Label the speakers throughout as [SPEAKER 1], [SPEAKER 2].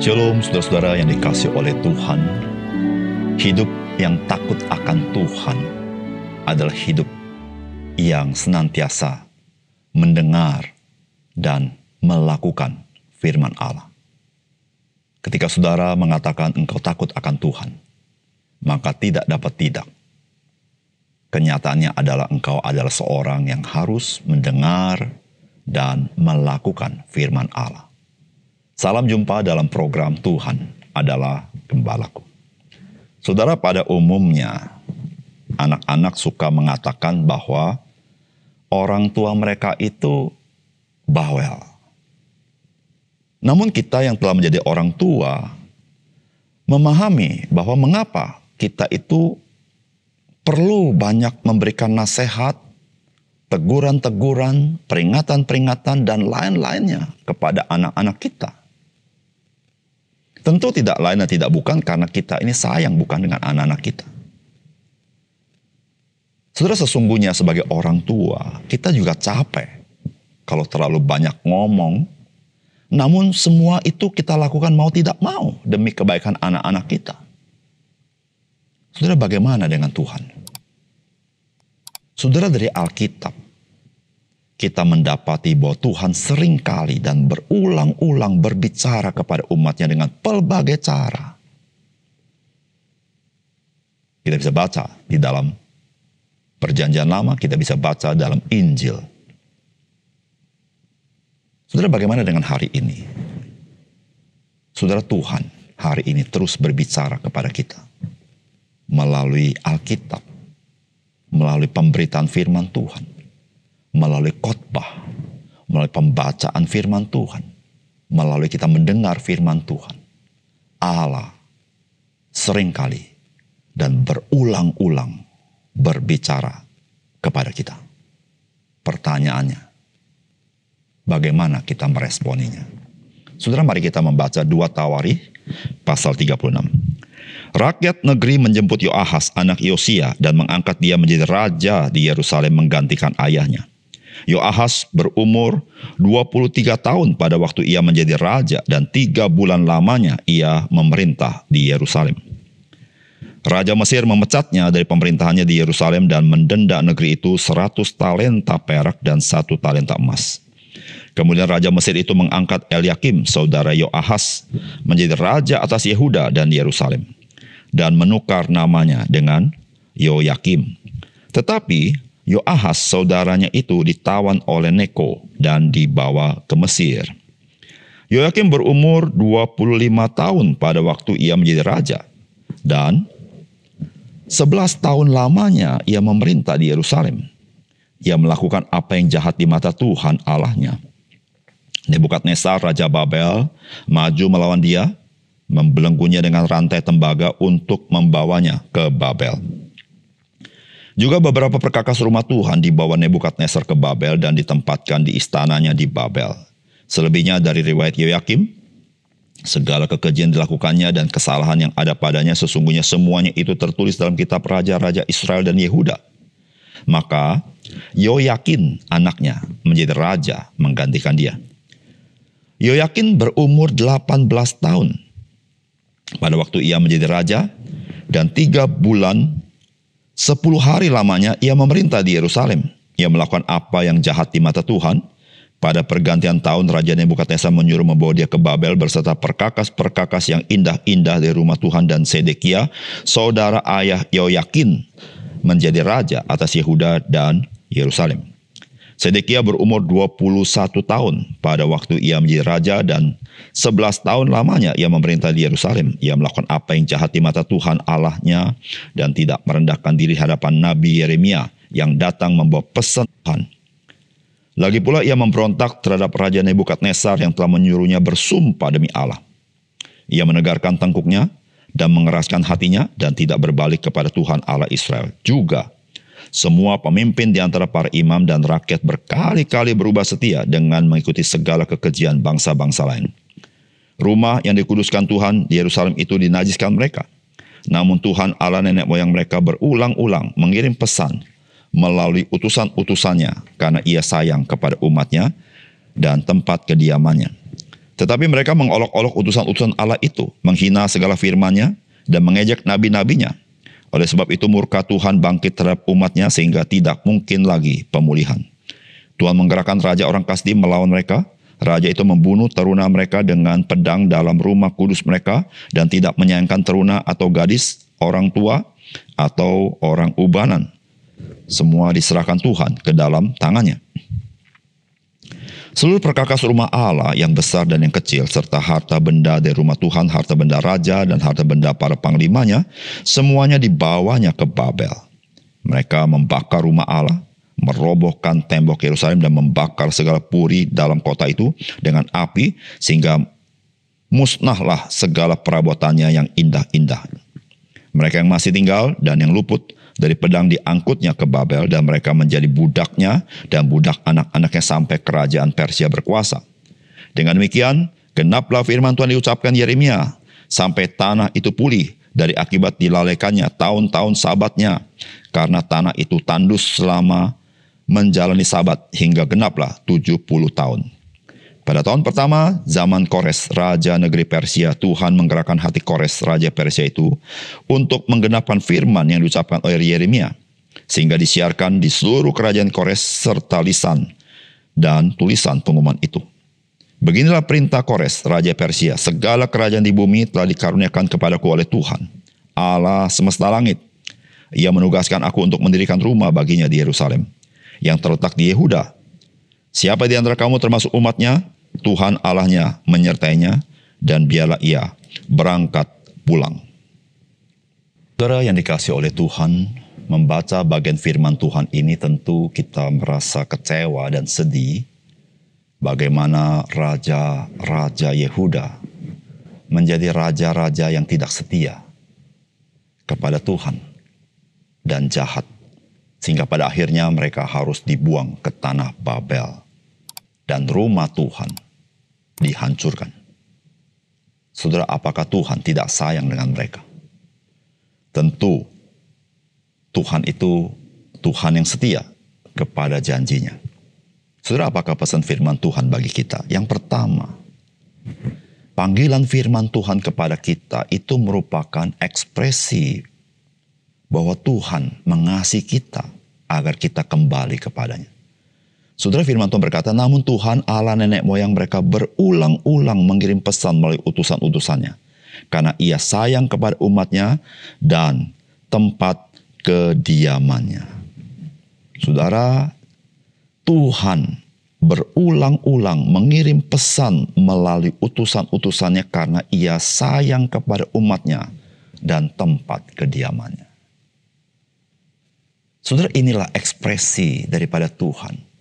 [SPEAKER 1] Shalom saudara-saudara yang dikasihi oleh Tuhan. Hidup yang takut akan Tuhan adalah hidup yang senantiasa mendengar dan melakukan firman Allah. Ketika saudara mengatakan engkau takut akan Tuhan, maka tidak dapat tidak. Kenyataannya adalah engkau adalah seorang yang harus mendengar dan melakukan firman Allah. Salam jumpa dalam program Tuhan adalah Gembalaku. Saudara, pada umumnya anak-anak suka mengatakan bahwa orang tua mereka itu bawel. Namun kita yang telah menjadi orang tua memahami bahwa mengapa kita itu perlu banyak memberikan nasihat, teguran-teguran, peringatan-peringatan, dan lain-lainnya kepada anak-anak kita. Tentu tidak lain dan tidak bukan karena kita ini sayang bukan dengan anak-anak kita. Saudara, sesungguhnya sebagai orang tua, kita juga capek kalau terlalu banyak ngomong. Namun semua itu kita lakukan mau tidak mau demi kebaikan anak-anak kita. Saudara, bagaimana dengan Tuhan? Saudara, dari Alkitab kita mendapati bahwa Tuhan seringkali dan berulang-ulang berbicara kepada umatnya dengan pelbagai cara. Kita bisa baca di dalam Perjanjian Lama, kita bisa baca dalam Injil. Saudara, bagaimana dengan hari ini? Saudara, Tuhan hari ini terus berbicara kepada kita melalui Alkitab, melalui pemberitaan firman Tuhan, melalui khotbah, melalui pembacaan firman Tuhan, melalui kita mendengar firman Tuhan. Allah seringkali dan berulang-ulang berbicara kepada kita. Pertanyaannya, bagaimana kita meresponinya? Saudara, mari kita membaca 2 Tawarikh pasal 36. Rakyat negeri menjemput Yoahas anak Yosia dan mengangkat dia menjadi raja di Yerusalem menggantikan ayahnya. Yoahas berumur 23 tahun pada waktu ia menjadi raja dan 3 bulan lamanya ia memerintah di Yerusalem. Raja Mesir memecatnya dari pemerintahannya di Yerusalem dan mendenda negeri itu 100 talenta perak dan 1 talenta emas. Kemudian Raja Mesir itu mengangkat Eliakim, saudara Yoahas, menjadi raja atas Yehuda dan Yerusalem, dan menukar namanya dengan Yoyakim. Tetapi Yoahas saudaranya itu ditawan oleh Neko dan dibawa ke Mesir. Yoyakim berumur 25 tahun pada waktu ia menjadi raja, dan 11 tahun lamanya ia memerintah di Yerusalem. Ia melakukan apa yang jahat di mata Tuhan Allahnya. Nebukadnezar Raja Babel maju melawan dia, membelenggunya dengan rantai tembaga untuk membawanya ke Babel. Juga beberapa perkakas rumah Tuhan dibawa Nebukadnezar ke Babel dan ditempatkan di istananya di Babel. Selebihnya dari riwayat Yoyakim, segala kekejian dilakukannya dan kesalahan yang ada padanya sesungguhnya semuanya itu tertulis dalam kitab raja-raja Israel dan Yehuda. Maka Yoyakin anaknya menjadi raja menggantikan dia. Yoyakin berumur 18 tahun pada waktu ia menjadi raja, dan 3 bulan 10 hari lamanya ia memerintah di Yerusalem. Ia melakukan apa yang jahat di mata Tuhan. Pada pergantian tahun, Raja Nebukadnezar menyuruh membawa dia ke Babel berserta perkakas-perkakas yang indah-indah dari rumah Tuhan, dan Sedekia, saudara ayah Yoyakin, menjadi raja atas Yehuda dan Yerusalem. Sedekia berumur 21 tahun pada waktu ia menjadi raja, dan 11 tahun lamanya ia memerintah di Yerusalem. Ia melakukan apa yang jahat di mata Tuhan Allahnya dan tidak merendahkan diri hadapan Nabi Yeremia yang datang membawa pesan Tuhan. Lagi pula ia memberontak terhadap Raja Nebukadnezar yang telah menyuruhnya bersumpah demi Allah. Ia menegarkan tengkuknya dan mengeraskan hatinya dan tidak berbalik kepada Tuhan Allah Israel. Juga semua pemimpin di antara para imam dan rakyat berkali-kali berubah setia dengan mengikuti segala kekejian bangsa-bangsa lain. Rumah yang dikuduskan Tuhan di Yerusalem itu dinajiskan mereka. Namun Tuhan Allah nenek moyang mereka berulang-ulang mengirim pesan melalui utusan-utusannya karena ia sayang kepada umatnya dan tempat kediamannya. Tetapi mereka mengolok-olok utusan-utusan Allah itu, menghina segala firman-Nya, dan mengejek nabi-nabinya. Oleh sebab itu murka Tuhan bangkit terhadap umat-Nya sehingga tidak mungkin lagi pemulihan. Tuhan menggerakkan raja orang Kasdim melawan mereka. Raja itu membunuh teruna mereka dengan pedang dalam rumah kudus mereka dan tidak menyayangkan teruna atau gadis, orang tua, atau orang ubanan. Semua diserahkan Tuhan ke dalam tangannya. Seluruh perkakas rumah Allah yang besar dan yang kecil, serta harta benda dari rumah Tuhan, harta benda raja dan harta benda para panglimanya, semuanya dibawanya ke Babel. Mereka membakar rumah Allah, merobohkan tembok Yerusalem dan membakar segala puri dalam kota itu dengan api, sehingga musnahlah segala perabotannya yang indah-indah. Mereka yang masih tinggal dan yang luput dari pedang diangkutnya ke Babel, dan mereka menjadi budaknya dan budak anak-anaknya sampai kerajaan Persia berkuasa. Dengan demikian, genaplah firman Tuhan diucapkan Yeremia, sampai tanah itu pulih dari akibat dilalaikannya tahun-tahun sabatnya, karena tanah itu tandus selama menjalani sabat hingga genaplah 70 tahun. Pada tahun pertama, zaman Kores, Raja Negeri Persia, Tuhan menggerakkan hati Kores, Raja Persia itu, untuk menggenapkan firman yang diucapkan oleh Yeremia, sehingga disiarkan di seluruh kerajaan Kores serta lisan dan tulisan pengumuman itu. Beginilah perintah Kores, Raja Persia, segala kerajaan di bumi telah dikaruniakan kepadaku oleh Tuhan, Allah semesta langit. Ia menugaskan aku untuk mendirikan rumah baginya di Yerusalem, yang terletak di Yehuda. Siapa di antara kamu termasuk umatnya, Tuhan Allahnya menyertainya, dan biarlah ia berangkat pulang. Saudara yang dikasihi oleh Tuhan, membaca bagian firman Tuhan ini tentu kita merasa kecewa dan sedih bagaimana raja-raja Yehuda menjadi raja-raja yang tidak setia kepada Tuhan dan jahat, sehingga pada akhirnya mereka harus dibuang ke tanah Babel dan rumah Tuhan dihancurkan. Saudara, apakah Tuhan tidak sayang dengan mereka? Tentu Tuhan itu Tuhan yang setia kepada janjinya. Saudara, apakah pesan firman Tuhan bagi kita? Yang pertama, panggilan firman Tuhan kepada kita itu merupakan ekspresi bahwa Tuhan mengasihi kita agar kita kembali kepadanya. Saudara, firman Tuhan berkata, namun Tuhan Allah nenek moyang mereka berulang-ulang mengirim pesan melalui utusan-utusannya, karena ia sayang kepada umatnya dan tempat kediamannya. Saudara, Tuhan berulang-ulang mengirim pesan melalui utusan-utusannya karena ia sayang kepada umatnya dan tempat kediamannya. Saudara, inilah ekspresi daripada Tuhan.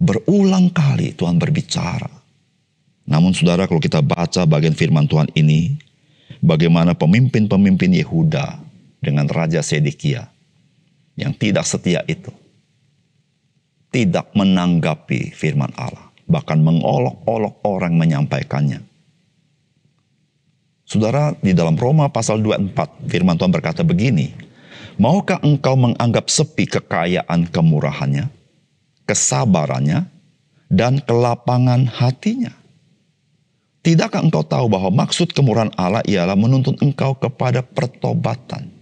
[SPEAKER 1] Berulang kali Tuhan berbicara. Namun saudara, kalau kita baca bagian firman Tuhan ini, bagaimana pemimpin-pemimpin Yehuda dengan Raja Sedekia yang tidak setia itu tidak menanggapi firman Allah, bahkan mengolok-olok orang menyampaikannya. Saudara, di dalam Roma pasal 24, firman Tuhan berkata begini, maukah engkau menganggap sepi kekayaan kemurahannya, kesabarannya, dan kelapangan hatinya? Tidakkah engkau tahu bahwa maksud kemurahan Allah ialah menuntun engkau kepada pertobatan?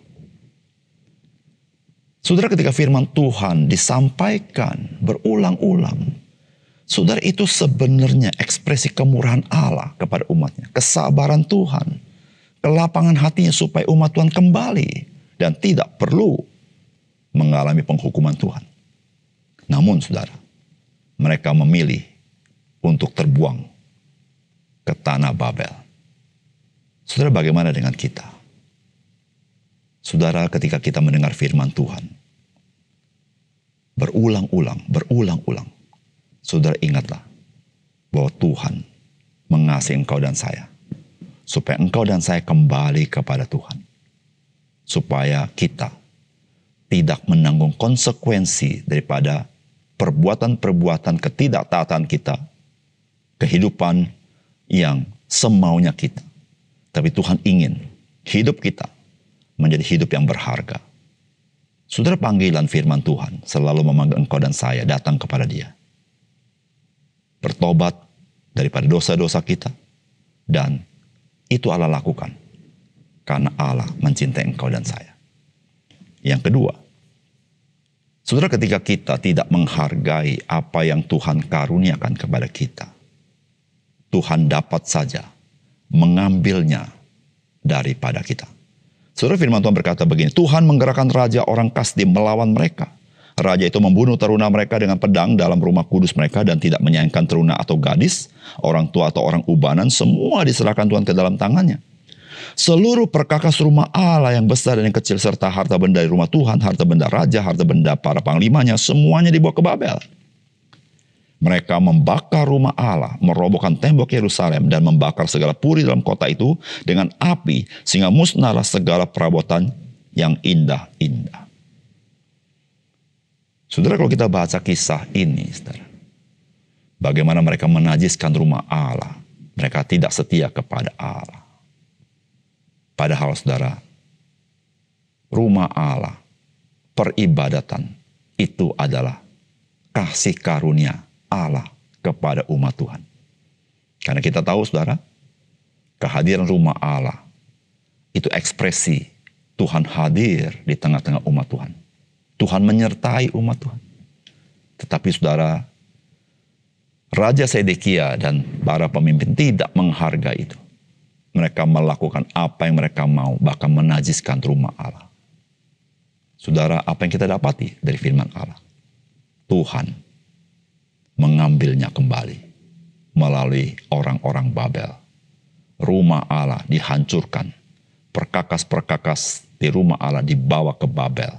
[SPEAKER 1] Saudara, ketika firman Tuhan disampaikan berulang-ulang, saudara, itu sebenarnya ekspresi kemurahan Allah kepada umatnya. Kesabaran Tuhan, kelapangan hatinya supaya umat Tuhan kembali dan tidak perlu mengalami penghukuman Tuhan. Namun saudara, mereka memilih untuk terbuang ke tanah Babel. Saudara, bagaimana dengan kita? Saudara, ketika kita mendengar firman Tuhan, berulang-ulang, saudara, ingatlah bahwa Tuhan mengasihi engkau dan saya, supaya engkau dan saya kembali kepada Tuhan, supaya kita tidak menanggung konsekuensi daripada perbuatan-perbuatan ketidaktaatan kita, kehidupan yang semaunya kita. Tapi Tuhan ingin hidup kita menjadi hidup yang berharga. Saudara, panggilan firman Tuhan selalu memanggil engkau dan saya datang kepada Dia, bertobat daripada dosa-dosa kita. Dan itu Allah lakukan karena Allah mencintai engkau dan saya. Yang kedua, saudara, ketika kita tidak menghargai apa yang Tuhan karuniakan kepada kita, Tuhan dapat saja mengambilnya daripada kita. Saudara, firman Tuhan berkata begini, Tuhan menggerakkan raja orang Kasdim melawan mereka. Raja itu membunuh teruna mereka dengan pedang dalam rumah kudus mereka dan tidak menyayangkan teruna atau gadis, orang tua atau orang ubanan, semua diserahkan Tuhan ke dalam tangannya. Seluruh perkakas rumah Allah yang besar dan yang kecil serta harta benda di rumah Tuhan, harta benda raja, harta benda para panglimanya, semuanya dibawa ke Babel. Mereka membakar rumah Allah, merobohkan tembok Yerusalem dan membakar segala puri dalam kota itu dengan api sehingga musnahlah segala perabotan yang indah-indah. Saudara, kalau kita baca kisah ini, saudara, bagaimana mereka menajiskan rumah Allah, mereka tidak setia kepada Allah. Padahal, saudara, rumah Allah, peribadatan, itu adalah kasih karunia Allah kepada umat Tuhan. Karena kita tahu, saudara, kehadiran rumah Allah itu ekspresi Tuhan hadir di tengah-tengah umat Tuhan. Tuhan menyertai umat Tuhan. Tetapi saudara, Raja Sedekia dan para pemimpin tidak menghargai itu. Mereka melakukan apa yang mereka mau, bahkan menajiskan rumah Allah. Saudara, apa yang kita dapati dari firman Allah? Tuhan mengambilnya kembali melalui orang-orang Babel. Rumah Allah dihancurkan. Perkakas-perkakas di rumah Allah dibawa ke Babel.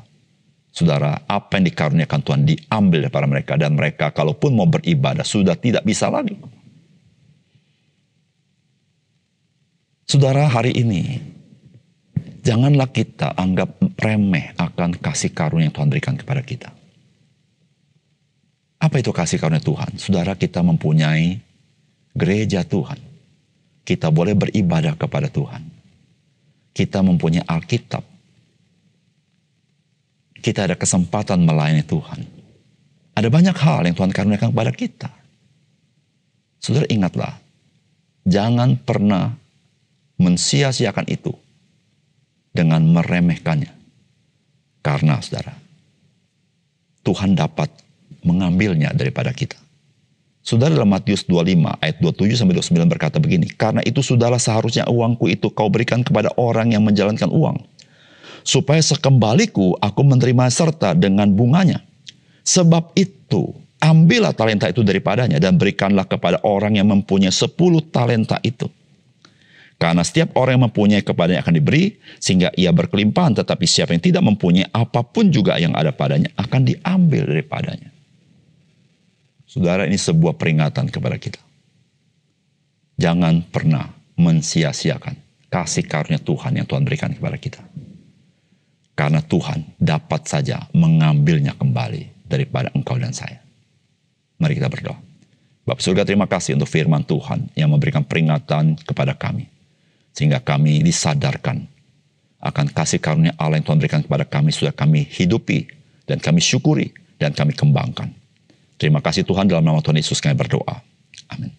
[SPEAKER 1] Saudara, apa yang dikaruniakan Tuhan diambil daripada mereka. Dan mereka kalaupun mau beribadah sudah tidak bisa lagi. Saudara, hari ini janganlah kita anggap remeh akan kasih karunia yang Tuhan berikan kepada kita. Apa itu kasih karunia Tuhan? Saudara, kita mempunyai gereja Tuhan. Kita boleh beribadah kepada Tuhan. Kita mempunyai Alkitab. Kita ada kesempatan melayani Tuhan. Ada banyak hal yang Tuhan karuniakan kepada kita. Saudara, ingatlah, jangan pernah mensia-siakan itu dengan meremehkannya. Karena, saudara, Tuhan dapat mengambilnya daripada kita. Saudara, dalam Matius 25 ayat 27-29 berkata begini, karena itu sudahlah seharusnya uangku itu kau berikan kepada orang yang menjalankan uang, supaya sekembaliku aku menerima serta dengan bunganya. Sebab itu, ambillah talenta itu daripadanya dan berikanlah kepada orang yang mempunyai 10 talenta itu. Karena setiap orang yang mempunyai kepadanya akan diberi, sehingga ia berkelimpahan. Tetapi siapa yang tidak mempunyai apapun juga yang ada padanya akan diambil daripadanya. Saudara, ini sebuah peringatan kepada kita. Jangan pernah mensia-siakan kasih karunia Tuhan yang Tuhan berikan kepada kita. Karena Tuhan dapat saja mengambilnya kembali daripada engkau dan saya. Mari kita berdoa. Bapa surga, terima kasih untuk firman Tuhan yang memberikan peringatan kepada kami. Sehingga kami disadarkan akan kasih karunia Allah yang Tuhan berikan kepada kami. Sudah kami hidupi dan kami syukuri dan kami kembangkan. Terima kasih Tuhan, dalam nama Tuhan Yesus kami berdoa. Amin.